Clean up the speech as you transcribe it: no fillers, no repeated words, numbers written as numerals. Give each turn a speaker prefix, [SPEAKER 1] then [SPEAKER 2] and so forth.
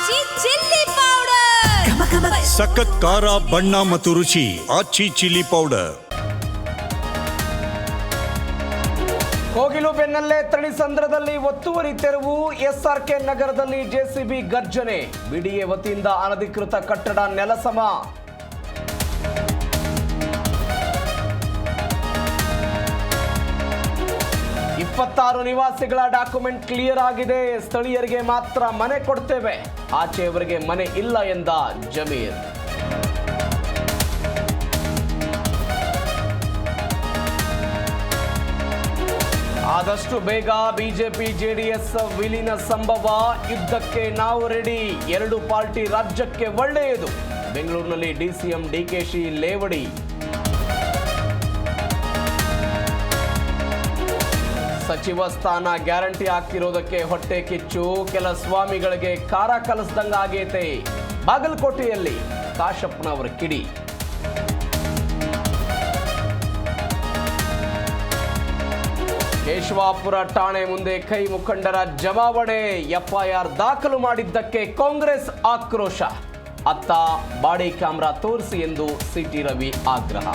[SPEAKER 1] ಆಚಿ chilli powder
[SPEAKER 2] ಸಖತ್ ಖಾರ ಬಣ್ಣ ಮತ್ತು ರುಚಿ ಆಚಿ ಚಿಲ್ಲಿ ಪೌಡರ್.
[SPEAKER 3] ಕೋಗಿಲು ಬೆನ್ನಲ್ಲೇ ತಳಿಸಂದ್ರದಲ್ಲಿ ಒತ್ತುವರಿ ತೆರವು. ಎಸ್ಆರ್ಕೆ ನಗರದಲ್ಲಿ ಜೆಸಿಬಿ ಗರ್ಜನೆ. ಬಿಡಿಎ ವತಿಯಿಂದ ಅನಧಿಕೃತ ಕಟ್ಟಡ ನೆಲಸಮ. ಇಪ್ಪತ್ತಾರು ನಿವಾಸಿಗಳ ಡಾಕ್ಯುಮೆಂಟ್ ಕ್ಲಿಯರ್ ಆಗಿದೆ. ಸ್ಥಳೀಯರಿಗೆ ಮಾತ್ರ ಮನೆ ಕೊಡ್ತೇವೆ, ಆಚೆಯವರಿಗೆ ಮನೆ ಇಲ್ಲ ಎಂದ ಜಮೀರ್. ಆದಷ್ಟು ಬೇಗ ಬಿಜೆಪಿ ಜೆಡಿಎಸ್ ವಿಲೀನ ಸಂಭವ. ಯುದ್ಧಕ್ಕೆ ನಾವು ರೆಡಿ. ಎರಡು ಪಾರ್ಟಿ ರಾಜ್ಯಕ್ಕೆ ಒಳ್ಳೆಯದು. ಬೆಂಗಳೂರಿನಲ್ಲಿ ಡಿಸಿಎಂ ಡಿಕೆಶಿ ಲೇವಡಿ. ಸಚಿವ ಸ್ಥಾನ ಗ್ಯಾರಂಟಿ ಆಗ್ತಿರೋದಕ್ಕೆ ಹೊಟ್ಟೆ ಕಿಚ್ಚು. ಕೆಲ ಸ್ವಾಮಿಗಳಿಗೆ ಕಾರ ಕಲಿಸ್ದಂಗಾಗೈತೆ. ಬಾಗಲಕೋಟೆಯಲ್ಲಿ ಕಾಶಪ್ಪನವರ ಕಿಡಿ. ಕೇಶವಾಪುರ ಠಾಣೆ ಮುಂದೆ ಕೈ ಮುಖಂಡರ ಜಮಾವಣೆ. ಎಫ್ಐಆರ್ ದಾಖಲು ಮಾಡಿದ್ದಕ್ಕೆ ಕಾಂಗ್ರೆಸ್ ಆಕ್ರೋಶ. ಅತ್ತ ಬಾಡಿ ಕ್ಯಾಮೆರಾ ತೋರಿಸಿ ಎಂದು ಸಿಟಿ ರವಿ ಆಗ್ರಹ.